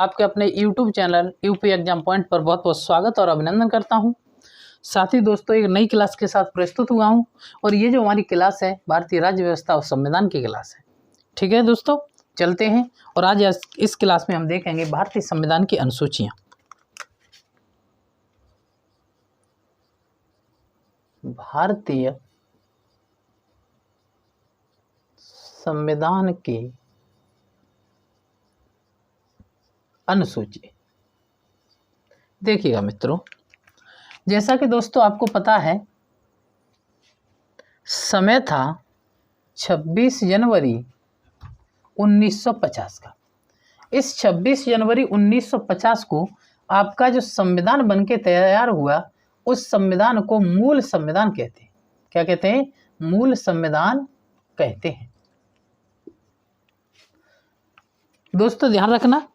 आपके अपने YouTube channel UP exam point पर बहुत बहुत स्वागत और अभिनंदन करता हूं। साथ ही दोस्तों एक नई क्लास के साथ प्रस्तुत हुआ हूं और ये जो हमारी क्लास है भारतीय राज्य व्यवस्था और संविधान की क्लास है। ठीक है दोस्तों, चलते हैं और आज इस क्लास में हम देखेंगे भारतीय संविधान की अनुसूचियाँ। भारतीय संविधान की अनुसूची। देखिएगा मित्रों, जैसा कि दोस्तों आपको पता है समय था 26 जनवरी 1950 का। इस 26 जनवरी 1950 को आपका जो संविधान बनके तैयार हुआ उस संविधान को मूल संविधान कहते हैं। क्या कहते हैं? मूल संविधान कहते हैं। दोस्तों ध्यान रखना,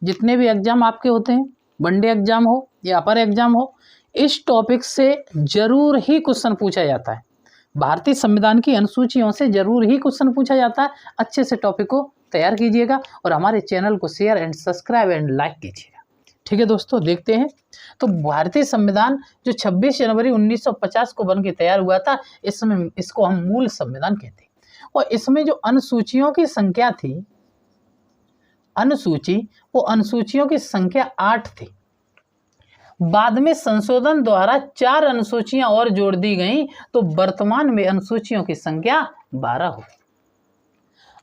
जितने भी एग्जाम आपके होते हैं, वनडे एग्जाम हो या अपर एग्जाम हो, इस टॉपिक से जरूर ही क्वेश्चन पूछा जाता है। भारतीय संविधान की अनुसूचियों से जरूर ही क्वेश्चन पूछा जाता है। अच्छे से टॉपिक को तैयार कीजिएगा और हमारे चैनल को share and subscribe and like कीजिएगा। ठीक है दोस्तों, देखते हैं। तो भारतीय संविधान जो 26 जनवरी 1950 को बन के तैयार हुआ था, इसमें इसको हम मूल संविधान कहते हैं। और इसमें जो अनुसूचियों की संख्या थी, वो अनुसूचियों की संख्या 8 थी। बाद में संशोधन द्वारा 4 अनुसूचियां और जोड़ दी गईं, तो वर्तमान में अनुसूचियों की संख्या 12 हो।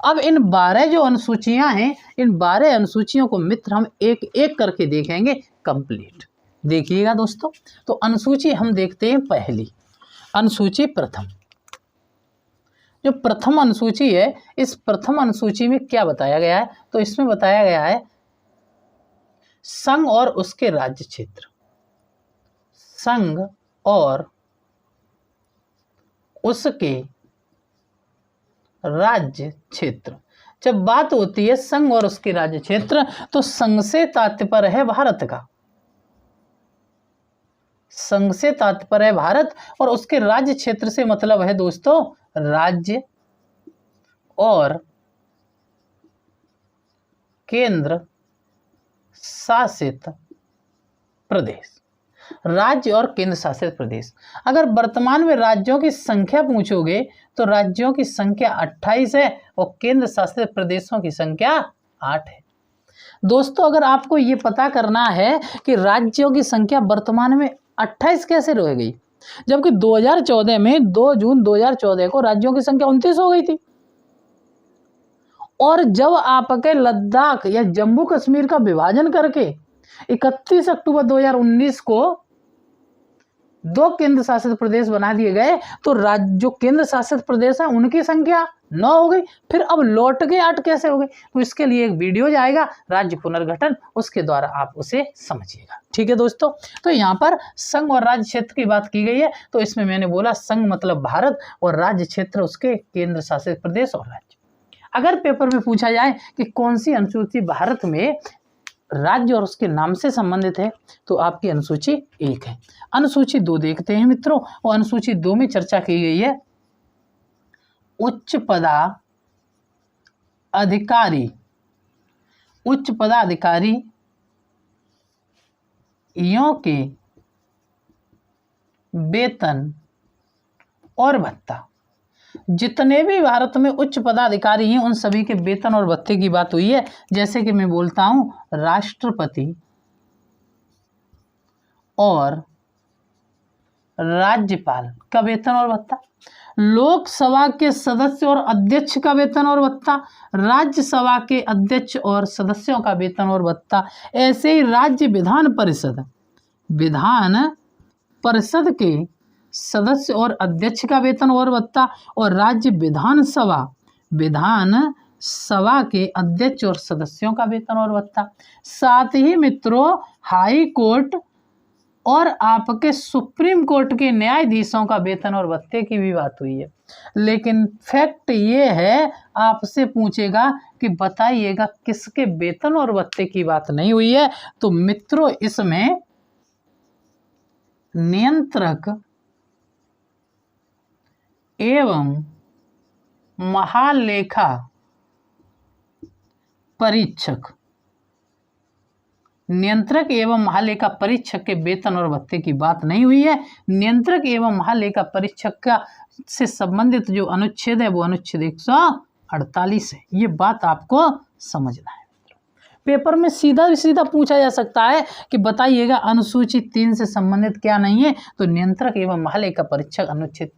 अब इन 12 जो अनुसूचियां हैं, इन 12 अनुसूचियों को मित्र हम एक एक करके देखेंगे कंप्लीट। देखिएगा दोस्तों, तो अनुसूची हम देखते हैं। पहली अनुसूची प्रथम, जो प्रथम अनुसूची है, इस प्रथम अनुसूची में क्या बताया गया है? तो इसमें बताया गया है संघ और उसके राज्य क्षेत्र। संघ और उसके राज्य क्षेत्र। जब बात होती है संघ और उसके राज्य क्षेत्र, तो संघ से तात्पर्य है भारत का। संघ से तात्पर्य है भारत और उसके राज्य क्षेत्र से मतलब है दोस्तों राज्य और केंद्र शासित प्रदेश। राज्य और केंद्र शासित प्रदेश। अगर वर्तमान में राज्यों की संख्या पूछोगे तो राज्यों की संख्या 28 है और केंद्र शासित प्रदेशों की संख्या 8 है। दोस्तों अगर आपको ये पता करना है कि राज्यों की संख्या वर्तमान में 28 कैसे रह गई, जबकि 2014 में 2 जून 2014 को राज्यों की संख्या 29 हो गई थी। और जब आपके लद्दाख या जम्मू कश्मीर का विभाजन करके 31 अक्टूबर 2019 को 2 केंद्र शासित प्रदेश बना दिए गए, तो जो केंद्र शासित प्रदेश है उनकी संख्या 9 हो गई। फिर अब लौट के 8 कैसे हो गई? तो इसके लिए एक वीडियो जाएगा राज्य पुनर्गठन, उसके द्वारा आप उसे समझिएगा। ठीक है दोस्तों, तो यहाँ पर संघ और राज्य क्षेत्र की बात की गई है। तो इसमें मैंने बोला संघ मतलब भारत और राज्य क्षेत्र उसके केंद्र शासित प्रदेश और राज्य। अगर पेपर में पूछा जाए कि कौन सी अनुसूची भारत में राज्य और उसके नाम से संबंधित है, तो आपकी अनुसूची 1 है। अनुसूची 2 देखते हैं मित्रों, और अनुसूची 2 में चर्चा की गई है उच्च पदाधिकारियों के वेतन और भत्ता। जितने भी भारत में उच्च पदाधिकारी हैं उन सभी के वेतन और भत्ते की बात हुई है। जैसे कि मैं बोलता हूं राष्ट्रपति और राज्यपाल का वेतन और भत्ता, लोकसभा के सदस्य और अध्यक्ष का वेतन और भत्ता, राज्यसभा के अध्यक्ष और सदस्यों का वेतन और भत्ता। ऐसे ही राज्य विधान परिषद के सदस्य और अध्यक्ष का वेतन और भत्ता, और राज्य विधानसभा के अध्यक्ष और सदस्यों का वेतन और भत्ता। साथ ही मित्रों हाई कोर्ट और आपके सुप्रीम कोर्ट के न्यायाधीशों का वेतन और भत्ते की भी बात हुई है। लेकिन फैक्ट ये है, आपसे पूछेगा कि बताइएगा किसके वेतन और भत्ते की बात नहीं हुई है, तो मित्रों इसमें नियंत्रक एवं महालेखा परीक्षक नियंत्रक एवं महालेखा परीक्षक के वेतन और भत्ते की बात नहीं हुई है। नियंत्रक एवं महालेखा परीक्षक का से संबंधित जो अनुच्छेद है वो अनुच्छेद 148 है। ये बात आपको समझना है। पेपर में सीधा सीधा पूछा जा सकता है कि बताइएगा अनुसूची 3 से संबंधित क्या नहीं है, तो नियंत्रक एवं महालेखा परीक्षक अनुच्छेद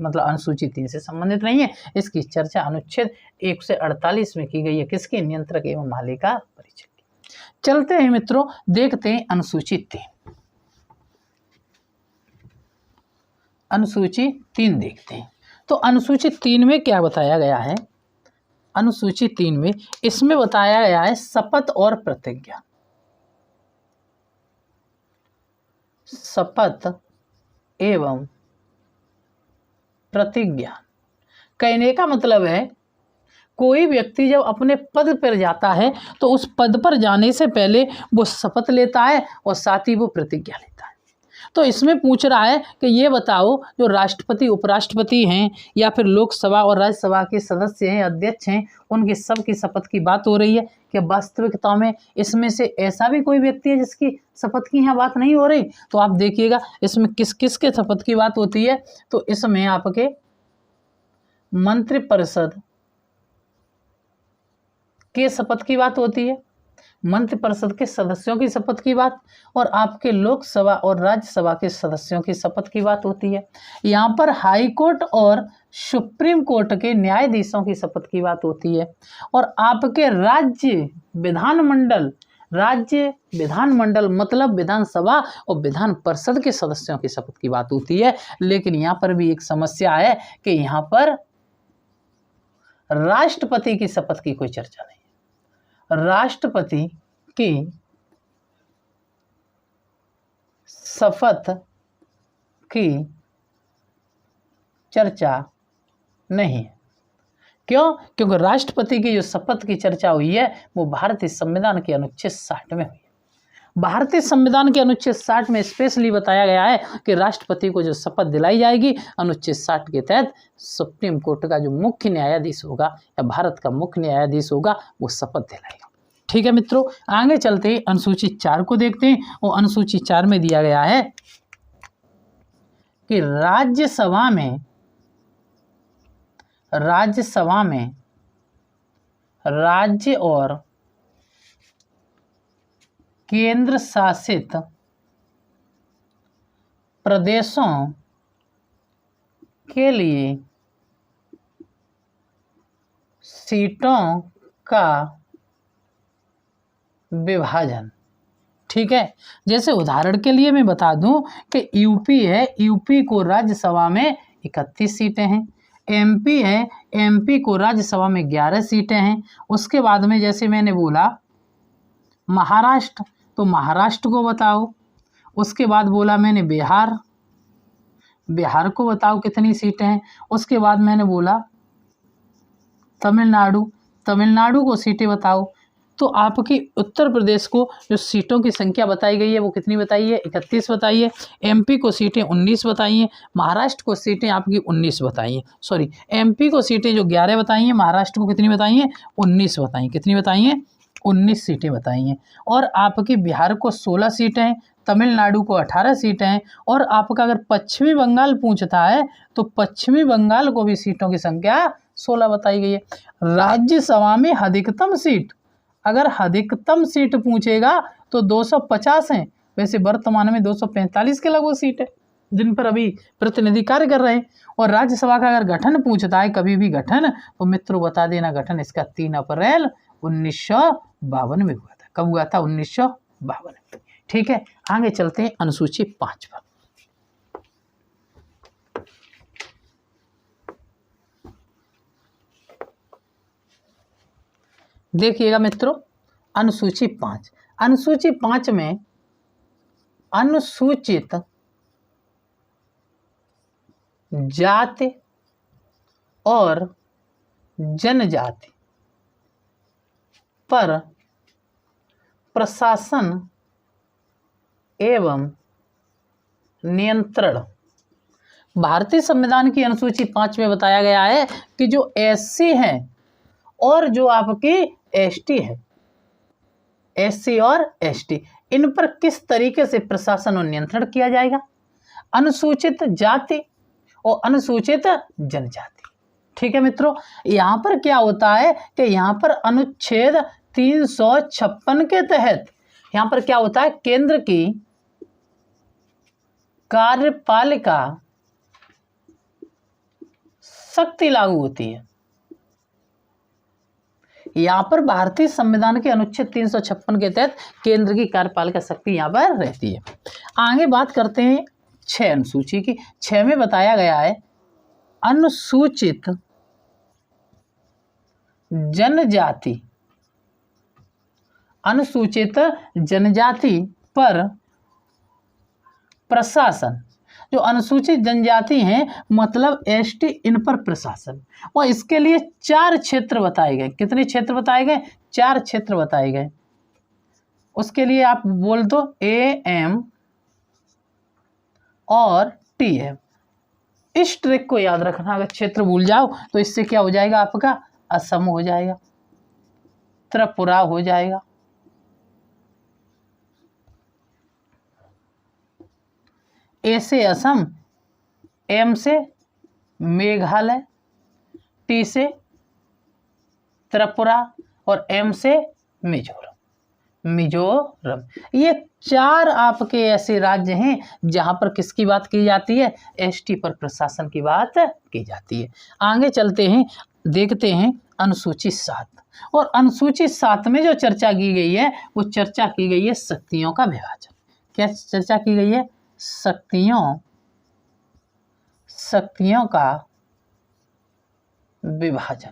मतलब अनुसूची 3 से संबंधित नहीं है। इसकी चर्चा अनुच्छेद 148 में की गई है। किसकी? नियंत्रक एवं महालेखा परीक्षक की। चलते हैं मित्रों, देखते हैं अनुसूची 3। अनुसूची 3 देखते हैं। तो अनुसूची 3 में क्या बताया गया है? अनुसूची 3 में इसमें बताया गया है शपथ और प्रतिज्ञा। शपथ एवं प्रतिज्ञा कहने का मतलब है कोई व्यक्ति जब अपने पद पर जाता है तो उस पद पर जाने से पहले वो शपथ लेता है और साथ ही वो प्रतिज्ञा लेता है। तो इसमें पूछ रहा है कि ये बताओ, जो राष्ट्रपति उपराष्ट्रपति हैं या फिर लोकसभा और राज्यसभा के सदस्य हैं, अध्यक्ष हैं, उनकी सब की शपथ की बात हो रही है कि वास्तविकता में इसमें से ऐसा भी कोई व्यक्ति है जिसकी शपथ की यहाँ बात नहीं हो रही? तो आप देखिएगा इसमें किस किस के शपथ की बात होती है। तो इसमें आपके मंत्रिपरिषद के शपथ की बात होती है, मंत्रिपरिषद के सदस्यों की शपथ की बात, और आपके लोकसभा और राज्यसभा के सदस्यों की शपथ की बात होती है। यहाँ पर हाई कोर्ट और सुप्रीम कोर्ट के न्यायाधीशों की शपथ की बात होती है, और आपके राज्य विधानमंडल मतलब विधानसभा और विधान परिषद के सदस्यों की शपथ की बात होती है। लेकिन यहाँ पर भी एक समस्या है कि यहाँ पर राष्ट्रपति की शपथ की कोई चर्चा नहीं है। राष्ट्रपति की शपथ की चर्चा नहीं है। क्यों? क्योंकि राष्ट्रपति की जो शपथ की चर्चा हुई है वो भारतीय संविधान के अनुच्छेद 60 में हुई है। भारतीय संविधान के अनुच्छेद 60 में स्पेशली बताया गया है कि राष्ट्रपति को जो शपथ दिलाई जाएगी अनुच्छेद 60 के तहत सुप्रीम कोर्ट का जो मुख्य न्यायाधीश होगा या भारत का मुख्य न्यायाधीश होगा वो शपथ दिलाएगा। ठीक है मित्रों, आगे चलते ही अनुसूची 4 को देखते हैं। और अनुसूची 4 में दिया गया है कि राज्यसभा में राज्य और केंद्र शासित प्रदेशों के लिए सीटों का विभाजन। ठीक है, जैसे उदाहरण के लिए मैं बता दूं कि यूपी है, यूपी को राज्यसभा में 31 सीटें हैं। एमपी है, एमपी को राज्यसभा में 11 सीटें हैं। उसके बाद में जैसे मैंने बोला महाराष्ट्र, तो महाराष्ट्र को बताओ। उसके बाद बोला मैंने बिहार, बिहार को बताओ कितनी सीटें हैं। उसके बाद मैंने बोला तमिलनाडु, तमिलनाडु को सीटें बताओ। तो आपकी उत्तर प्रदेश को जो सीटों की संख्या बताई गई है वो कितनी बताई है? 31 बताई है। एमपी को सीटें 19 बताई हैं। महाराष्ट्र को सीटें आपकी 19 बताई हैं। सॉरी, एमपी को सीटें जो 11 बताई हैं, महाराष्ट्र को कितनी बताई हैं? 19 बताई। कितनी बताई हैं? 19 सीटें बताई हैं। और आपकी बिहार को 16 सीटें हैं, तमिलनाडु को 18 सीटें हैं। और आपका अगर पश्चिमी बंगाल पूछता है तो पश्चिमी बंगाल को भी सीटों की संख्या 16 बताई गई है। राज्यसभा में अधिकतम सीट, अगर अधिकतम सीट पूछेगा तो 250 हैं। वैसे वर्तमान में 245 के लगभग सीट है जिन पर अभी प्रतिनिधि कार्य कर रहे हैं। और राज्यसभा का अगर गठन पूछता है, कभी भी गठन, तो मित्रों बता देना गठन इसका 3 अप्रैल 1952 में हुआ था। कब हुआ था? 1952 में। ठीक है, आगे चलते हैं अनुसूची 5 पर। देखिएगा मित्रों, अनुसूची 5, अनुसूची 5 में अनुसूचित जाति और जनजाति पर प्रशासन एवं नियंत्रण। भारतीय संविधान की अनुसूची 5 में बताया गया है कि जो एससी हैं और जो आपकी एसटी है, SC और ST, इन पर किस तरीके से प्रशासन और नियंत्रण किया जाएगा? अनुसूचित जाति और अनुसूचित जनजाति। ठीक है मित्रों, यहाँ पर क्या होता है कि यहाँ पर अनुच्छेद 356 के तहत यहाँ पर क्या होता है, केंद्र की कार्यपालिका शक्ति लागू होती है। यहाँ पर भारतीय संविधान के अनुच्छेद 356 के तहत केंद्र की कार्यपालिका शक्ति यहाँ पर रहती है। आगे बात करते हैं 6 अनुसूची की। 6 में बताया गया है अनुसूचित जनजाति, अनुसूचित जनजाति पर प्रशासन। जो अनुसूचित जनजाति हैं मतलब ST, इन पर प्रशासन, और इसके लिए 4 क्षेत्र बताए गए। कितने क्षेत्र बताए गए? 4 क्षेत्र बताए गए। उसके लिए आप बोल दो AM और TM। इस ट्रिक को याद रखना, अगर क्षेत्र भूल जाओ तो इससे क्या हो जाएगा, आपका असम हो जाएगा, त्रिपुरा हो जाएगा, A से असम, M से मेघालय, T से त्रिपुरा और M से मिजोरम। ये 4 आपके ऐसे राज्य हैं जहां पर किसकी बात की जाती है? ST पर प्रशासन की बात की जाती है। आगे चलते हैं, देखते हैं अनुसूची 7। और अनुसूची 7 में जो चर्चा की गई है वो चर्चा की गई है शक्तियों का विभाजन। क्या चर्चा की गई है? शक्तियों का विभाजन।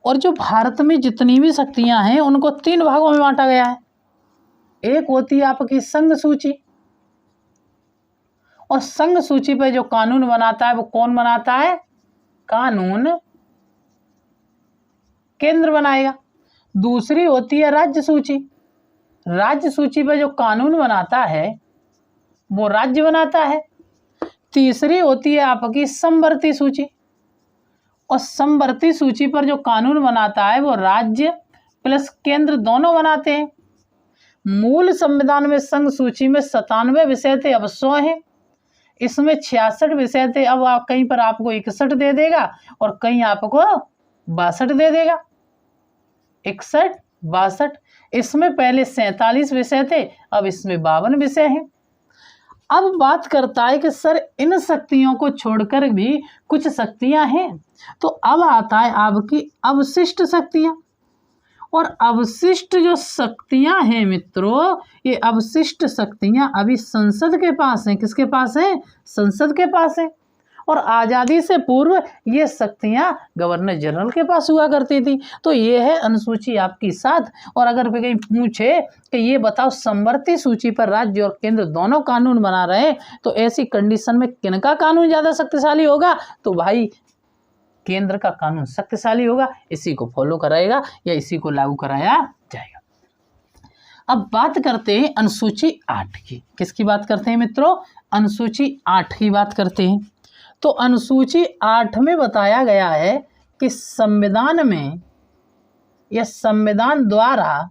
और जो भारत में जितनी भी शक्तियां हैं उनको 3 भागों में बांटा गया है। एक होती है आपकी संघ सूची, और संघ सूची पर जो कानून बनाता है वो कौन बनाता है? कानून केंद्र बनाएगा। दूसरी होती है राज्य सूची, राज्य सूची पर जो कानून बनाता है वो राज्य बनाता है। तीसरी होती है आपकी समवर्ती सूची, और समवर्ती सूची पर जो कानून बनाता है वो राज्य प्लस केंद्र दोनों बनाते हैं। मूल संविधान में संघ सूची में 97 विषय थे, अब 100 हैं। इसमें 66 विषय थे, अब कहीं पर आपको 61 दे देगा और कहीं आपको 62 दे देगा। 61, 62। इसमें पहले 47 विषय थे, अब इसमें 52 विषय हैं। अब बात करता है कि सर इन शक्तियों को छोड़कर भी कुछ शक्तियां हैं, तो अब आता है आपकी अवशिष्ट शक्तियां। और अवशिष्ट जो शक्तियां हैं मित्रों, ये अवशिष्ट शक्तियां अभी संसद के पास हैं। किसके पास है? संसद के पास है। और आज़ादी से पूर्व ये शक्तियां गवर्नर जनरल के पास हुआ करती थी। तो ये है अनुसूची आपकी 7। और अगर कहीं पूछे कि ये बताओ समवर्ती सूची पर राज्य और केंद्र दोनों कानून बना रहे हैं, तो ऐसी कंडीशन में किनका कानून ज़्यादा शक्तिशाली होगा? तो भाई केंद्र का कानून शक्तिशाली होगा, इसी को फॉलो कराएगा या इसी को लागू कराया जाएगा। अब बात करते हैं अनुसूची 8 की। किसकी बात करते हैं मित्रों? अनुसूची 8 की बात करते हैं। तो अनुसूची 8 में बताया गया है कि संविधान में या संविधान द्वारा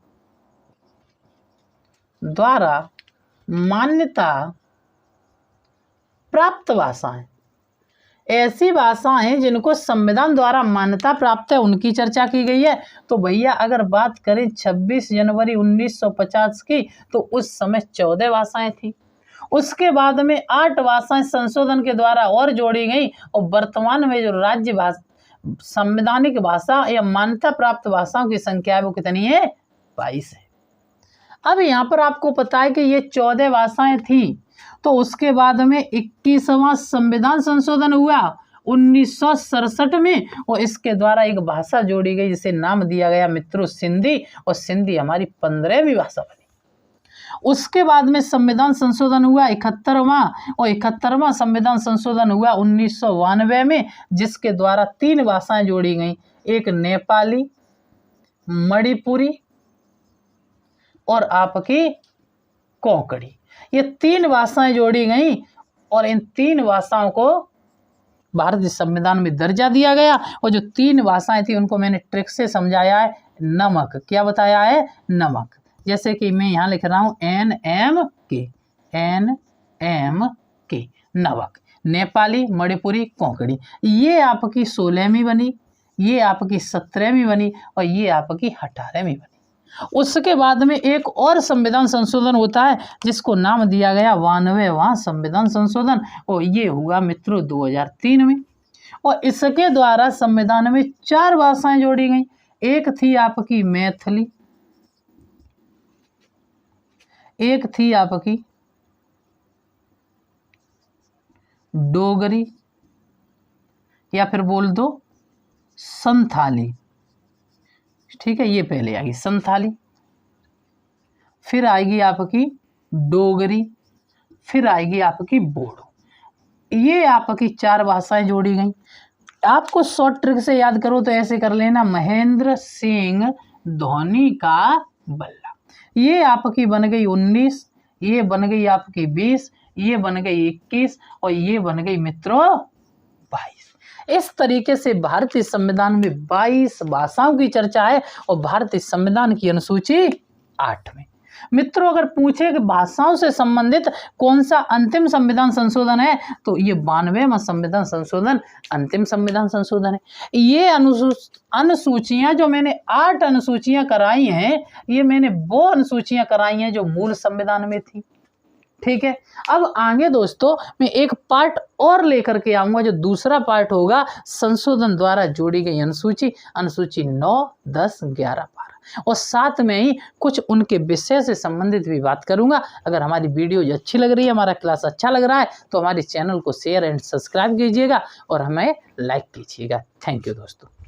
मान्यता प्राप्त भाषाएं, ऐसी भाषाएं जिनको संविधान द्वारा मान्यता प्राप्त है उनकी चर्चा की गई है। तो भैया अगर बात करें 26 जनवरी 1950 की, तो उस समय 14 भाषाएं थी। उसके बाद में 8 भाषाएं संशोधन के द्वारा और जोड़ी गई, और वर्तमान में जो राज्य भाषा संवैधानिक भाषा या मान्यता प्राप्त भाषाओं की संख्या है वो कितनी है? 22 है। अब यहाँ पर आपको पता है कि ये 14 भाषाएं थी, तो उसके बाद में 21वां संविधान संशोधन हुआ 1967 में, और इसके द्वारा एक भाषा जोड़ी गई जिसे नाम दिया गया मित्रों सिंधी, और सिंधी हमारी 15वीं भाषा बनी। उसके बाद में संविधान संशोधन हुआ 71वां, और 71वां संविधान संशोधन हुआ 1992 में, जिसके द्वारा 3 भाषाएं जोड़ी गई, एक नेपाली, मणिपुरी और आपकी कोंकणी। ये 3 भाषाएं जोड़ी गई, और इन 3 भाषाओं को भारतीय संविधान में दर्जा दिया गया। और जो 3 भाषाएं थी उनको मैंने ट्रिक से समझाया है, नमक। क्या बताया है? नमक। जैसे कि मैं यहाँ लिख रहा हूँ NMK, NMK नमक। नेपाली, मणिपुरी, कोंकणी, ये आपकी 16वीं बनी, ये आपकी 17वीं बनी और ये आपकी 18वीं बनी। उसके बाद में एक और संविधान संशोधन होता है जिसको नाम दिया गया 92वां संविधान संशोधन, और ये हुआ मित्रों 2003 में। और इसके द्वारा संविधान में 4 भाषाएं जोड़ी गई। एक थी आपकी मैथिली, एक थी आपकी डोगरी, या फिर बोल दो संथाली। ठीक है, ये पहले आएगी संथाली, फिर आएगी आपकी डोगरी, फिर आएगी आपकी बोडो। ये आपकी 4 भाषाएं जोड़ी गई। आपको शॉर्ट ट्रिक से याद करो तो ऐसे कर लेना, महेंद्र सिंह धोनी का बल्ला। ये आपकी बन गई 19, ये बन गई आपकी 20, ये बन गई 21 और ये बन गई मित्रों 22। इस तरीके से भारतीय संविधान में 22 भाषाओं की चर्चा है और भारतीय संविधान की अनुसूची 8 में। मित्रों अगर पूछे कि भाषाओं से संबंधित कौन सा अंतिम संविधान संशोधन है तो ये 92वां संविधान संशोधन अंतिम संविधान संशोधन है। ये अनुसूचियां जो मैंने 8 अनुसूचियां कराई हैं, ये मैंने वो अनुसूचियां कराई हैं जो मूल संविधान में थी। ठीक है, अब आगे दोस्तों मैं एक पार्ट और लेकर के आऊंगा, जो दूसरा पार्ट होगा संशोधन द्वारा जोड़ी गई अनुसूची, अनुसूची 9, 10, 11, 12, और साथ में ही कुछ उनके विषय से संबंधित भी बात करूंगा। अगर हमारी वीडियो अच्छी लग रही है, हमारा क्लास अच्छा लग रहा है तो हमारे चैनल को शेयर एंड सब्सक्राइब कीजिएगा और हमें लाइक कीजिएगा। थैंक यू दोस्तों।